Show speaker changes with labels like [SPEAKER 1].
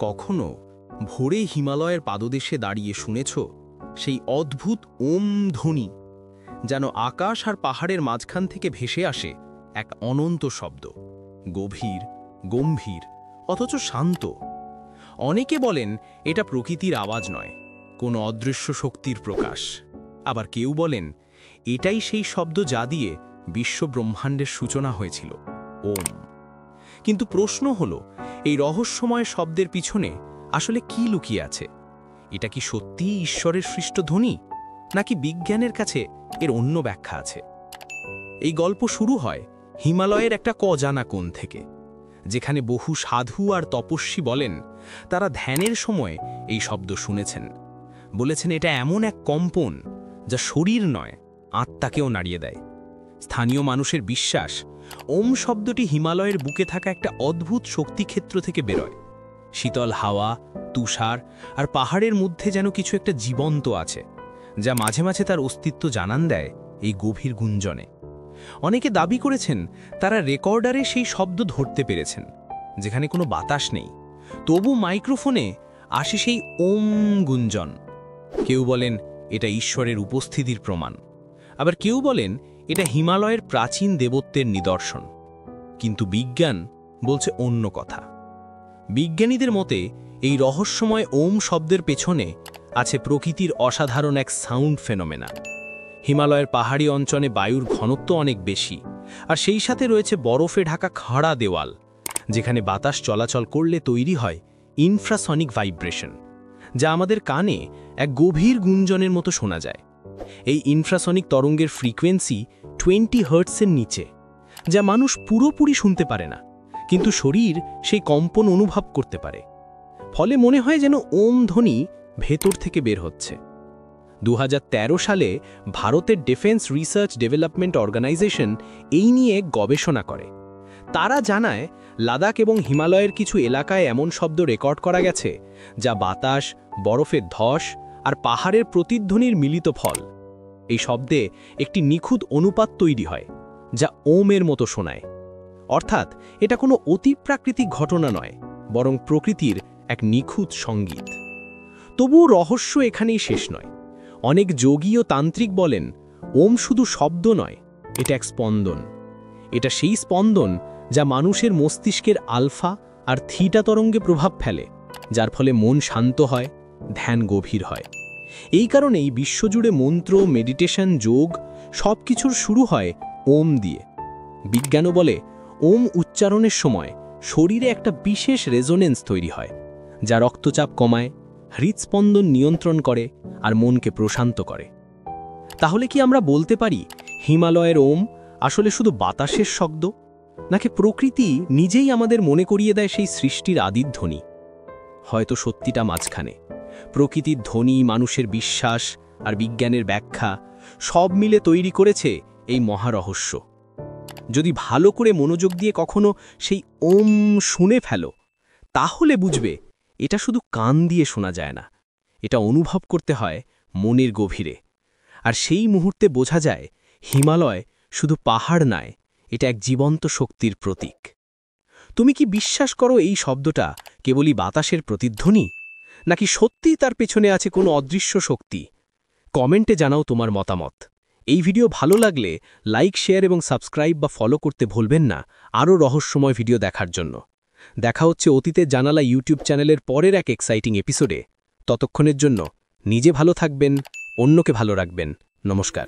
[SPEAKER 1] কখনো ভোরে হিমালয়ের পাদদেশে দাঁড়িয়ে শুনেছ সেই অদ্ভুত ওম ধ্বনি, যেন আকাশ আর পাহাড়ের মাঝখান থেকে ভেসে আসে এক অনন্ত শব্দ, গভীর, গম্ভীর, অথচ শান্ত। অনেকে বলেন এটা প্রকৃতির আওয়াজ নয়, কোনো অদৃশ্য শক্তির প্রকাশ। আবার কেউ বলেন এটাই সেই শব্দ যা দিয়ে বিশ্ব ব্রহ্মাণ্ডের সূচনা হয়েছিল, ওম। কিন্তু প্রশ্ন হলো, এই রহস্যময় শব্দের পিছনে আসলে কি লুকিয়ে আছে? এটা কি সত্যিই ঈশ্বরের সৃষ্ট ধ্বনি, নাকি বিজ্ঞানের কাছে এর অন্য ব্যাখ্যা আছে? এই গল্প শুরু হয় হিমালয়ের একটা অজানা কোণ থেকে, যেখানে বহু সাধু আর তপস্বী বলেন তারা ধ্যানের সময় এই শব্দ শুনেছেন। বলেছেন এটা এমন এক কম্পন যা শরীর নয়, আত্মাকেও নাড়িয়ে দেয়। স্থানীয় মানুষের বিশ্বাস, ওম শব্দটি হিমালয়ের বুকে থাকা একটা অদ্ভুত শক্তিক্ষেত্র থেকে বেরোয়। শীতল হাওয়া, তুষার আর পাহাড়ের মধ্যে যেন কিছু একটা জীবন্ত আছে, যা মাঝে মাঝে তার অস্তিত্ব জানান দেয় এই গভীর গুঞ্জনে। অনেকে দাবি করেছেন তারা রেকর্ডারে সেই শব্দ ধরতে পেরেছেন, যেখানে কোনো বাতাস নেই, তবু মাইক্রোফোনে আসে সেই ওম গুঞ্জন। কেউ বলেন এটা ঈশ্বরের উপস্থিতির প্রমাণ, আবার কেউ বলেন এটা হিমালয়ের প্রাচীন দেবত্বের নিদর্শন। কিন্তু বিজ্ঞান বলছে অন্য কথা। বিজ্ঞানীদের মতে এই রহস্যময় ওম শব্দের পেছনে আছে প্রকৃতির অসাধারণ এক সাউন্ড ফেনোমেনা। হিমালয়ের পাহাড়ি অঞ্চলে বায়ুর ঘনত্ব অনেক বেশি, আর সেই সাথে রয়েছে বরফে ঢাকা খাড়া দেওয়াল, যেখানে বাতাস চলাচল করলে তৈরি হয় ইনফ্রাসনিক ভাইব্রেশন, যা আমাদের কানে এক গভীর গুঞ্জনের মতো শোনা যায়। এই ইনফ্রাসনিক তরঙ্গের ফ্রিকোয়েন্সি 20 হার্টসের নিচে, যা মানুষ পুরোপুরি শুনতে পারে না, কিন্তু শরীর সেই কম্পন অনুভব করতে পারে। ফলে মনে হয় যেন ওম ধ্বনি ভেতর থেকে বের হচ্ছে। 2013 সালে ভারতের ডিফেন্স রিসার্চ ডেভেলপমেন্ট অর্গানাইজেশন এই নিয়ে গবেষণা করে। তারা জানায় লাদাখ এবং হিমালয়ের কিছু এলাকায় এমন শব্দ রেকর্ড করা গেছে যা বাতাস, বরফের ধস আর পাহাড়ের প্রতিধ্বনির মিলিত ফল। এই শব্দে একটি নিখুঁত অনুপাত তৈরি হয়, যা ওমের মতো শোনায়। অর্থাৎ এটা কোনো অতিপ্রাকৃতিক ঘটনা নয়, বরং প্রকৃতির এক নিখুঁত সঙ্গীত। তবুও রহস্য এখানেই শেষ নয়। অনেক যোগী ও তান্ত্রিক বলেন ওম শুধু শব্দ নয়, এটা এক স্পন্দন। এটা সেই স্পন্দন যা মানুষের মস্তিষ্কের আলফা আর থিটা তরঙ্গে প্রভাব ফেলে, যার ফলে মন শান্ত হয়, ধ্যান গভীর হয়। এই কারণেই বিশ্বজুড়ে মন্ত্র, মেডিটেশন, যোগ সব কিছুর শুরু হয় ওম দিয়ে। বিজ্ঞানও বলে ওম উচ্চারণের সময় শরীরে একটা বিশেষ রেজোনেন্স তৈরি হয়, যা রক্তচাপ কমায়, হৃদস্পন্দন নিয়ন্ত্রণ করে আর মনকে প্রশান্ত করে। তাহলে কি আমরা বলতে পারি হিমালয়ের ওম আসলে শুধু বাতাসের শব্দ, নাকি প্রকৃতি নিজেই আমাদের মনে করিয়ে দেয় সেই সৃষ্টির আদির ধ্বনি? হয়তো সত্যিটা মাঝখানে। প্রকৃতির ধ্বনি, মানুষের বিশ্বাস আর বিজ্ঞানের ব্যাখ্যা সব মিলে তৈরি করেছে এই মহারহস্য। যদি ভালো করে মনোযোগ দিয়ে কখনো সেই ওম শুনে ফেলো, তাহলে বুঝবে এটা শুধু কান দিয়ে শোনা যায় না, এটা অনুভব করতে হয় মনের গভীরে। আর সেই মুহূর্তে বোঝা যায় হিমালয় শুধু পাহাড় নয়, এটা এক জীবন্ত শক্তির প্রতীক। তুমি কি বিশ্বাস করো এই শব্দটা কেবলই বাতাসের প্রতিধ্বনি, নাকি সত্যিই তার পেছনে আছে কোনো অদৃশ্য শক্তি? কমেন্টে জানাও তোমার মতামত। এই ভিডিও ভালো লাগলে লাইক, শেয়ার এবং সাবস্ক্রাইব বা ফলো করতে ভুলবেন না আরও রহস্যময় ভিডিও দেখার জন্য। দেখা হচ্ছে অতীতের জানালা ইউটিউব চ্যানেলের পরের এক এক্সাইটিং এপিসোডে। ততক্ষণের জন্য নিজে ভালো থাকবেন, অন্যকে ভালো রাখবেন। নমস্কার।